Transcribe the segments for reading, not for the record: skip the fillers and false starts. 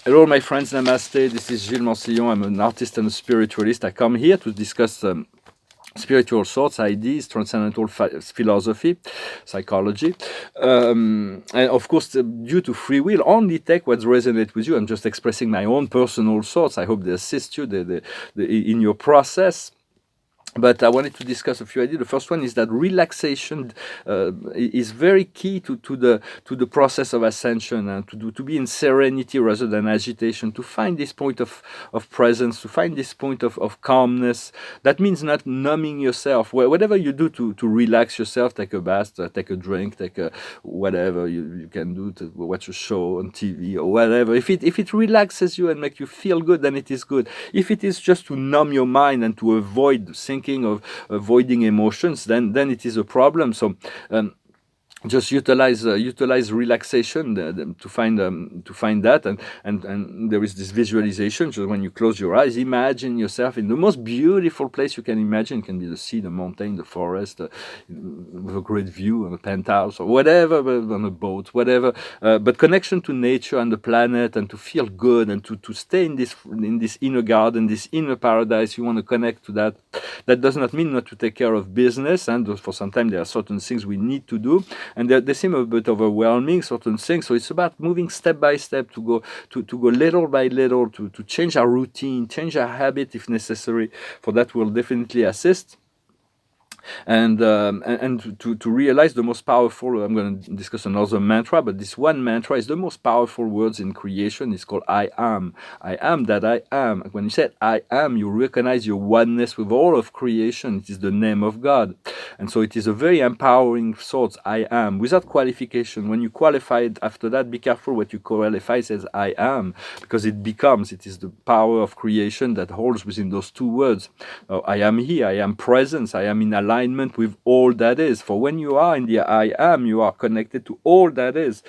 Hello, my friends. Namaste. This is Gillesmansillon. I'm an artist and a spiritualist. I come here to discuss spiritual thoughts, ideas, transcendental philosophy, psychology. And of course, due to free will, only take what resonates with you. I'm just expressing my own personal thoughts. I hope they assist you in your process. But I wanted to discuss a few ideas. The first one is that relaxation is very key to the process of ascension, and to be in serenity rather than agitation, to find this point of presence, to find this point of calmness. That means not numbing yourself. Whatever you do to relax yourself, take a bath, take a drink, take a whatever you can do, to watch a show on TV or whatever. If it relaxes you and make you feel good, then it is good. If it is just to numb your mind and to avoid thinking of avoiding emotions, then it is a problem. So just utilize relaxation to find that, and there is this visualization. So when you close your eyes, imagine yourself in the most beautiful place you can imagine. It can be the sea, the mountain, the forest, with a great view on a penthouse or whatever, on a boat, whatever. But connection to nature and the planet, and to feel good, and to stay in this inner garden, this inner paradise. You want to connect to that. That does not mean not to take care of business, and for some time there are certain things we need to do, and they seem a bit overwhelming, certain things. So it's about moving step by step, to go little by little, to change our routine, change our habit if necessary. For that will definitely assist. And to realize the most powerful, I'm going to discuss another mantra, but this one mantra is the most powerful words in creation. It's called I am. I am that I am. When you said I am, you recognize your oneness with all of creation. It is the name of God. And so it is a very empowering thought, I am, without qualification. When you qualify it after that, be careful what you qualify as I am, because it is the power of creation that holds within those two words. I am here, I am presence, I am in alignment with all that is. For when you are in the I am, you are connected to all that is.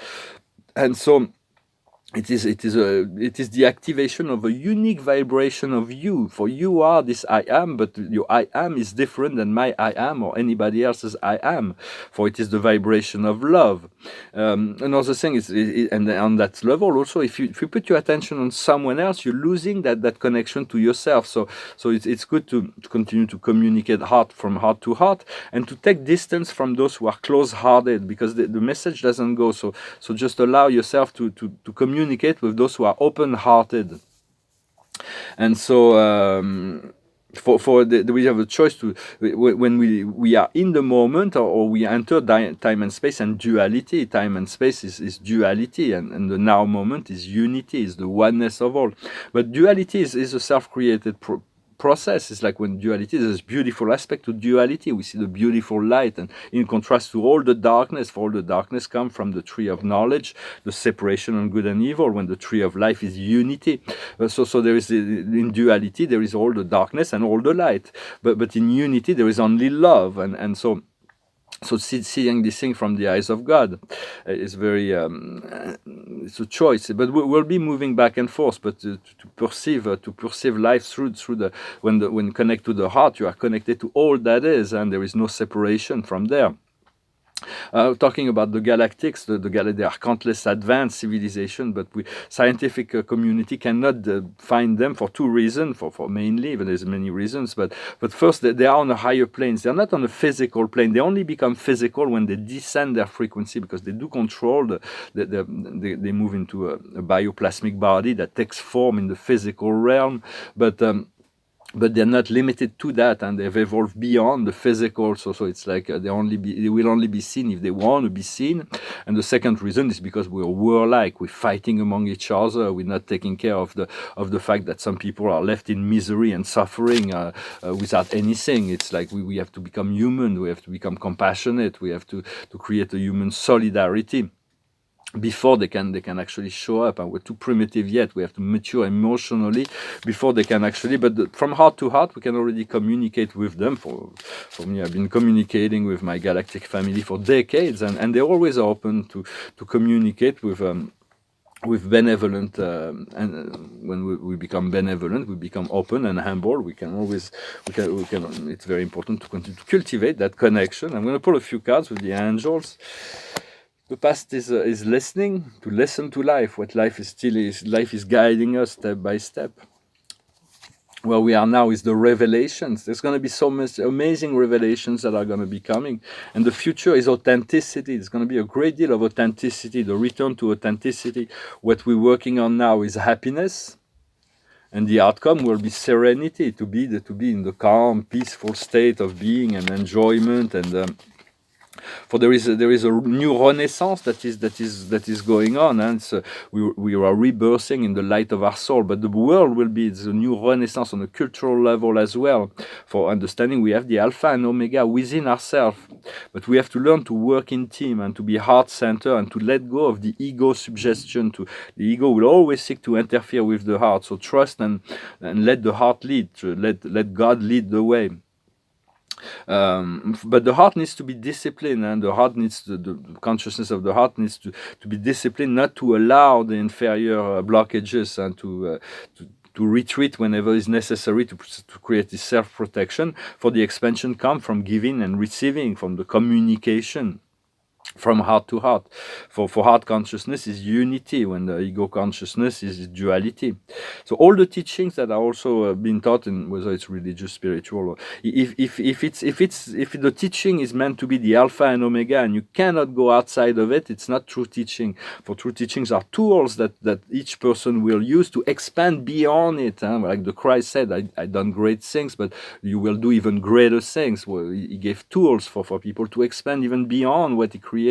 And so it is the activation of a unique vibration of you. For you are this I am, but your I am is different than my I am or anybody else's I am. For it is the vibration of love. Another thing is, and on that level also, if you put your attention on someone else, you're losing that connection to yourself. So it's good to continue to communicate from heart to heart, and to take distance from those who are close-hearted, because the message doesn't go. So just allow yourself to communicate with those who are open-hearted. And so we have a choice to, when we are in the moment, or we enter time and space and duality. Time and space is duality, and the now moment is unity, is the oneness of all. But duality is a self-created process. It's like when duality, there's this beautiful aspect to duality. We see the beautiful light, and in contrast to all the darkness, for all the darkness comes from the tree of knowledge, the separation on good and evil, when the tree of life is unity. So there is, in duality, there is all the darkness and all the light. But in unity, there is only love. And so seeing this thing from the eyes of God is very, it's a choice. But we'll be moving back and forth. But to perceive life through when connect to the heart, you are connected to all that is, and there is no separation from there. Talking about the galactics, there are countless advanced civilizations, but scientific community cannot find them for two reasons. For mainly, but there's many reasons. But first, they are on a higher plane. They're not on a physical plane. They only become physical when they descend their frequency, because they do control. They move into a bioplasmic body that takes form in the physical realm, but they're not limited to that, and they've evolved beyond the physical. So it's like they will only be seen if they want to be seen. And the second reason is because we're warlike. We're fighting among each other. We're not taking care of the fact that some people are left in misery and suffering without anything. It's like we have to become human. We have to become compassionate. We have to create a human solidarity before they can actually show up. And we're too primitive yet. We have to mature emotionally before they can actually. But from heart to heart, we can already communicate with them. For me, I've been communicating with my galactic family for decades, and they're always open to communicate with benevolent, and when we become benevolent, we become open and humble. We can. It's very important to continue to cultivate that connection. I'm going to pull a few cards with the angels The past is listening, to listen to life, what life is still is. Life is guiding us step by step. Where we are now is the revelations. There's going to be so much amazing revelations that are going to be coming. And the future is authenticity. There's going to be a great deal of authenticity, the return to authenticity. What we're working on now is happiness. And the outcome will be serenity, to be in the calm, peaceful state of being and enjoyment. And for there is a new renaissance that is going on, and we are rebirthing in the light of our soul. But the world will be the new renaissance on a cultural level as well. For understanding, we have the alpha and omega within ourselves, but we have to learn to work in team and to be heart-centered and to let go of the ego suggestion. The ego will always seek to interfere with the heart. So trust and let the heart lead. Let God lead the way. But the heart needs to be disciplined, and the heart needs the consciousness of the heart needs to be disciplined, not to allow the inferior blockages, and to retreat whenever is necessary to create this self-protection. For the expansion comes from giving and receiving, from the communication. From heart to heart. For heart consciousness is unity, when the ego consciousness is duality. So all the teachings that are also being taught, in whether it's religious, spiritual, or if the teaching is meant to be the alpha and omega, and you cannot go outside of it, it's not true teaching. For true teachings are tools that each person will use to expand beyond it. Like the Christ said, I done great things, but you will do even greater things. Well, he gave tools for people to expand even beyond what he created.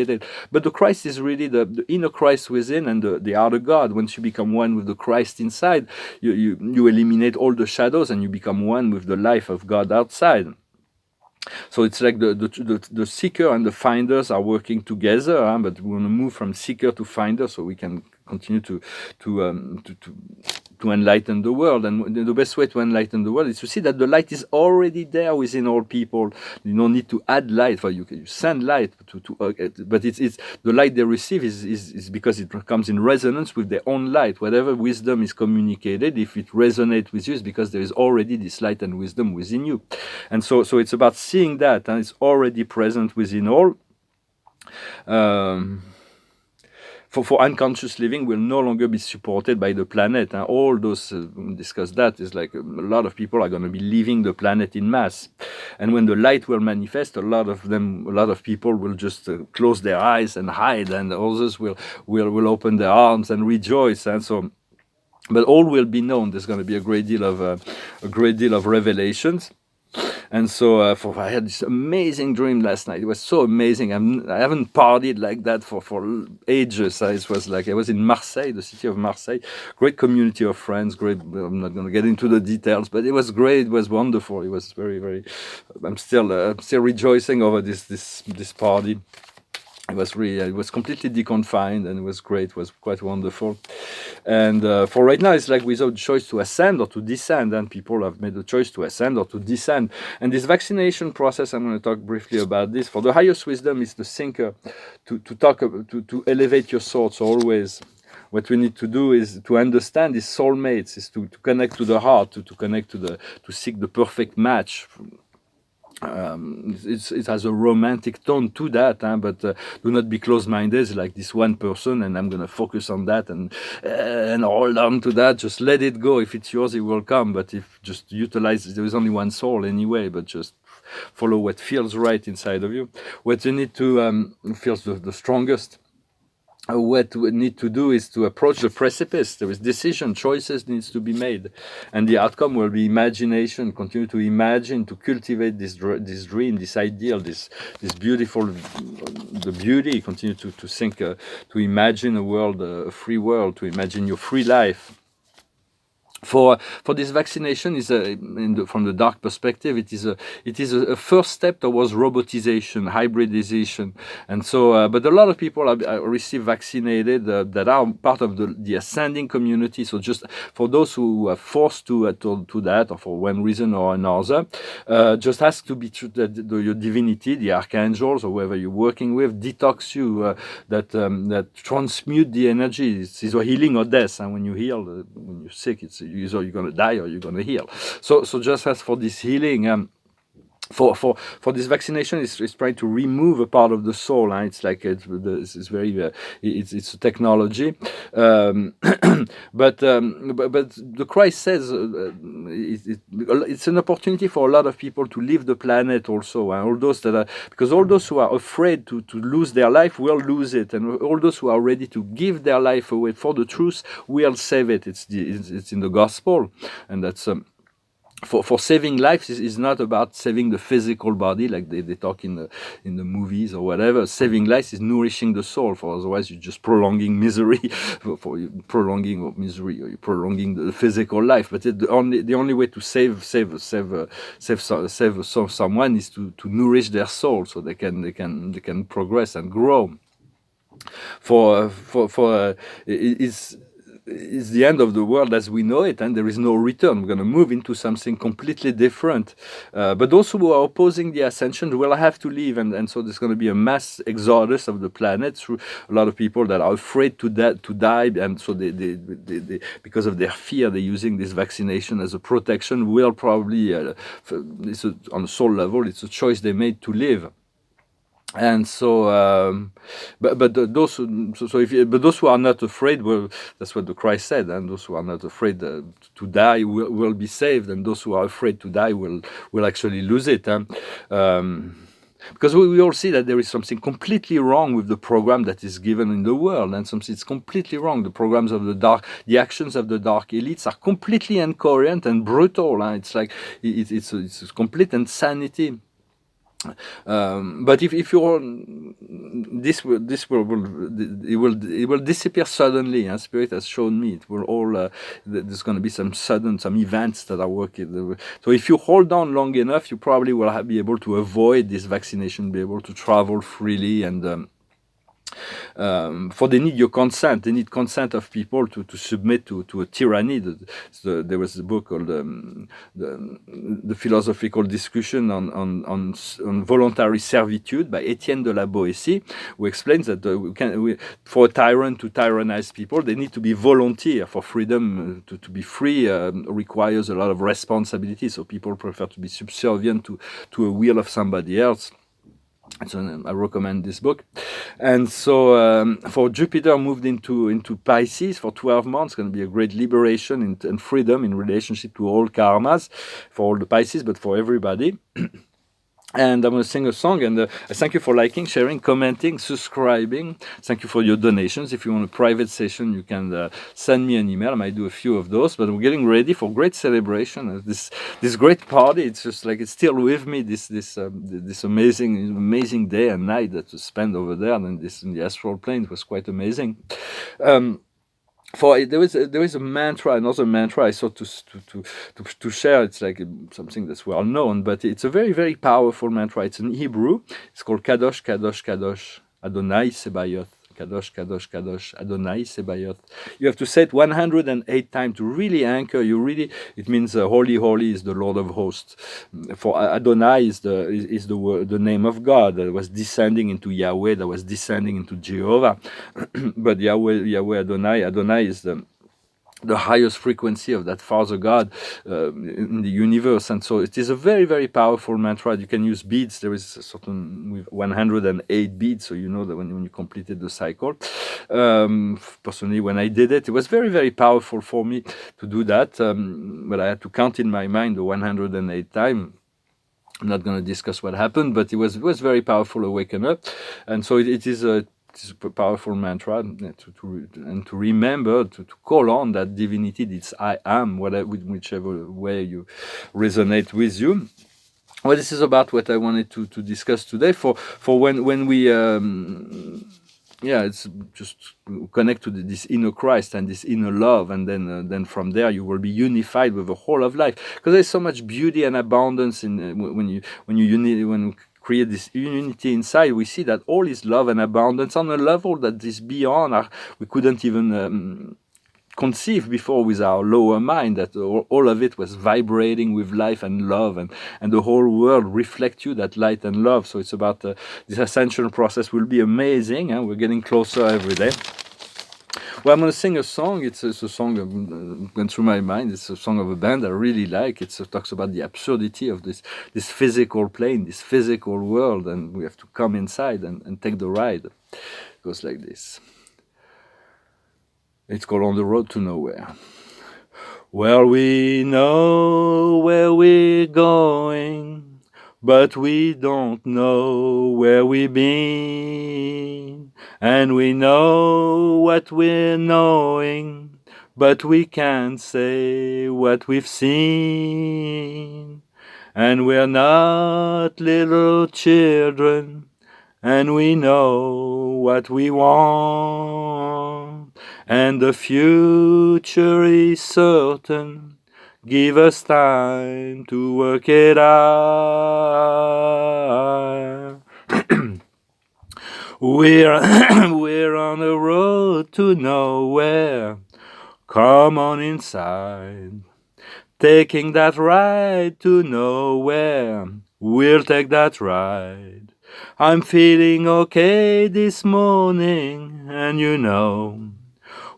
But the Christ is really the inner Christ within and the outer God. Once you become one with the Christ inside, you eliminate all the shadows and you become one with the life of God outside. So it's like the seeker and the finders are working together, but we want to move from seeker to finder so we can continue to enlighten the world. And the best way to enlighten the world is to see that the light is already there within all people. You don't need to add light. For you send light but it's the light they receive is because it comes in resonance with their own light. Whatever wisdom is communicated, if it resonates with you, it's because there is already this light and wisdom within you. And so it's about seeing that, and it's already present within all. For unconscious living will no longer be supported by the planet. And all those, discuss that, is like a lot of people are going to be leaving the planet in mass. And when the light will manifest, a lot of people will just close their eyes and hide, and others will open their arms and rejoice. And so, but all will be known. There's going to be a great deal of revelations. And so I had this amazing dream last night. It was so amazing. I haven't partied like that for ages. It was like I was in Marseille, the city of Marseille. Great community of friends. Great. I'm not going to get into the details, but it was great. It was wonderful. It was very, very. I'm still rejoicing over this party. It was really, it was completely deconfined, and it was great. It was quite wonderful. And for right now, it's like without choice to ascend or to descend, and people have made the choice to ascend or to descend. And this vaccination process, I'm going to talk briefly about this. For the highest wisdom is the thinker, to elevate your thoughts always. What we need to do is to understand these soulmates, is to connect to the heart, to connect to seek the perfect match. It has a romantic tone to that, but do not be close-minded like this one person, and I'm going to focus on that and hold on to that. Just let it go. If it's yours, it will come. But if just utilize, there is only one soul anyway, but just follow what feels right inside of you. What you need to feel the strongest. What we need to do is to approach the precipice. There is decision, choices needs to be made, and the outcome will be imagination. Continue to imagine, to cultivate this dream, this ideal, this beautiful, the beauty. Continue to think, to imagine a world, a free world, to imagine your free life. For this vaccination is from the dark perspective, it is a first step towards robotization, hybridization, and so. But a lot of people are receive vaccinated that are part of the ascending community. So just for those who are forced to that, or for one reason or another, just ask to be your divinity, the archangels or whoever you're working with, detox you, that transmute the energy. It's either healing or death, and when you heal, when you're sick, it's either you're going to die or you're going to heal. So just as for this healing, for this vaccination is trying to remove a part of the soul. It's like it's very it's a technology, but the Christ says it's an opportunity for a lot of people to leave the planet also, and all those that are, because all those who are afraid to lose their life will lose it, and all those who are ready to give their life away for the truth will save it. It's in the gospel, and that's for saving lives is not about saving the physical body like they talk in the movies or whatever. Saving lives is nourishing the soul, for otherwise you're just prolonging misery for prolonging misery, or you're prolonging the physical life. But the only way to save someone is to nourish their soul, so they can progress and grow. It's the end of the world as we know it, and there is no return. We're going to move into something completely different. But those who are opposing the ascension will have to leave, and so there's going to be a mass exodus of the planet through a lot of people that are afraid to die, and so they because of their fear, they're using this vaccination as a protection. Will probably, on a soul level, it's a choice they made to live. And so, those who are not afraid, well, that's what the Christ said, and those who are not afraid to die will be saved, and those who are afraid to die will actually lose it. Because we all see that there is something completely wrong with the program that is given in the world, and something's completely wrong. The programs of the actions of the dark elites are completely incoherent and brutal. It's like it's a complete insanity. But if you're this will disappear suddenly. Spirit has shown me it will all. There's going to be some events that are working. So if you hold on long enough, you probably will be able to avoid this vaccination, be able to travel freely, and for they need your consent. They need consent of people to submit to a tyranny. There was a book called the Philosophical Discussion on Voluntary Servitude by Etienne de la Boétie, who explains that for a tyrant to tyrannize people, they need to be volunteer. For freedom to be free requires a lot of responsibility, so people prefer to be subservient to a will of somebody else. So I recommend this book. And so for Jupiter moved into Pisces for 12 months, it's going to be a great liberation and freedom in relationship to all karmas, for all the Pisces, but for everybody. And I'm going to sing a song, and I thank you for liking, sharing, commenting, subscribing. Thank you for your donations. If you want a private session, you can send me an email. I might do a few of those, but we're getting ready for great celebration. This great party, it's just like it's still with me, this amazing day and night that we spent over there, and this in the astral plane. It was quite amazing. There is a mantra, another mantra I thought to share. It's like something that's well known, but it's a very, very powerful mantra. It's in Hebrew. It's called Kadosh, Kadosh, Kadosh, Adonai Sebayoth. Kadosh, Kadosh, Kadosh, Adonai Sebayoth. You have to say it 108 times to really anchor you. It means holy, holy is the Lord of hosts. For Adonai is the name of God that was descending into Yahweh, that was descending into Jehovah. But Yahweh, Adonai is the highest frequency of that Father God in the universe. And so it is a very, very powerful mantra. You can use beads. There is a certain with 108 beads, so you know that when you completed the cycle. Personally, when I did it, it was very, very powerful for me to do that. But I had to count in my mind the 108 times. I'm not going to discuss what happened, but it was very powerful, awaken up. And so it is a powerful mantra, to remember to call on that divinity, this I am, whichever way you resonate with you. Well, this is about what I wanted to discuss today. For when we it's just connect to this inner Christ and this inner love, and then from there you will be unified with the whole of life, because there's so much beauty and abundance in when you create this unity inside. We see that all is love and abundance on a level that is beyond we couldn't even conceive before with our lower mind, that all of it was vibrating with life and love, and the whole world reflects you that light and love. So it's about this ascension process will be amazing, and we're getting closer every day. Well, I'm going to sing a song. It's a song that went through my mind. It's a song of a band I really like. It talks about the absurdity of this physical plane, this physical world, and we have to come inside and take the ride. It goes like this. It's called On the Road to Nowhere. Well, we know where we're going, but we don't know where we've been. And we know what we're knowing, but we can't say what we've seen. And we're not little children, and we know what we want. And the future is certain. Give us time to work it out. We're on a road to nowhere. Come on inside. Taking that ride to nowhere. We'll take that ride. I'm feeling okay this morning, and you know,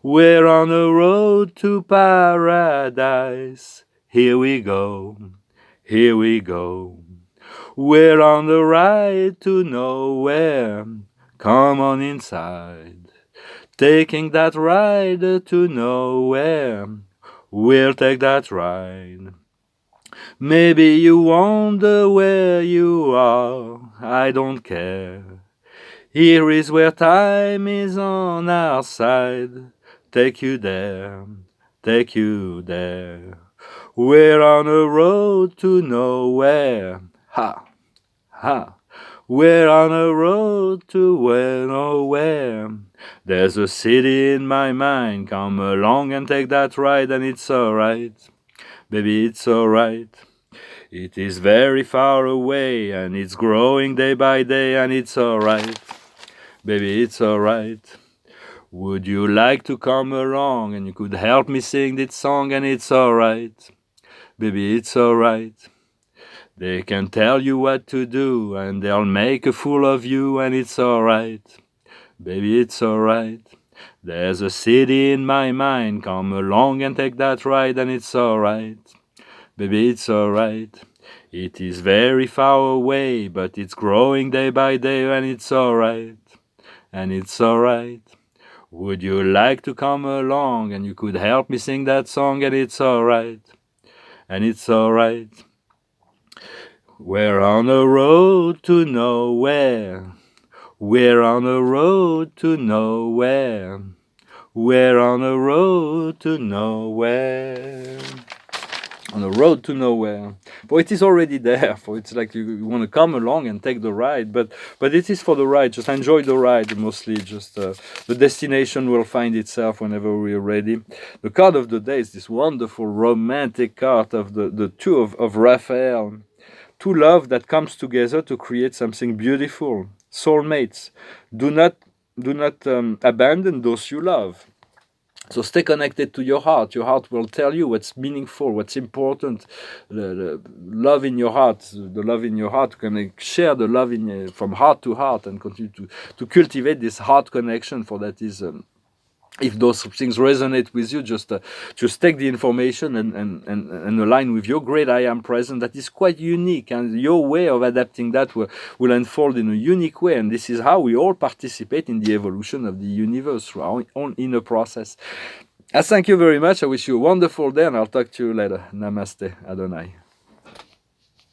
we're on a road to paradise. Here we go, here we go. We're on the ride to nowhere. Come on inside. Taking that ride to nowhere. We'll take that ride. Maybe you wonder where you are. I don't care. Here is where time is on our side. Take you there, take you there. We're on a road to nowhere. Ha, ha. We're on a road to nowhere. There's a city in my mind. Come along and take that ride, and it's alright. Baby, it's alright. It is very far away, and it's growing day by day, and it's alright. Baby, it's alright. Would you like to come along, and you could help me sing this song, and it's alright. Baby, it's alright. They can tell you what to do, and they'll make a fool of you, and it's alright. Baby, it's alright. There's a city in my mind. Come along and take that ride, and it's alright. Baby, it's alright. It is very far away, but it's growing day by day, and it's alright. And it's alright. Would you like to come along, and you could help me sing that song, and it's alright. And it's alright. We're on a road to nowhere. We're on a road to nowhere. We're on a road to nowhere. On a road to nowhere. For it is already there. For it's like you want to come along and take the ride, but it is for the ride. Just enjoy the ride mostly. Just the destination will find itself whenever we're ready. The card of the day is this wonderful romantic card of the two of Raphael. Two love that comes together to create something beautiful. Soulmates. Do not abandon those you love. So stay connected to your heart. Your heart will tell you what's meaningful, what's important. The love in your heart, the love in your heart. You can share the love from heart to heart and continue to cultivate this heart connection. For that is, if those things resonate with you, just take the information and align with your great I am present. That is quite unique, and your way of adapting that will unfold in a unique way. And this is how we all participate in the evolution of the universe through our own inner process. I thank you very much. I wish you a wonderful day, and I'll talk to you later. Namaste, Adonai.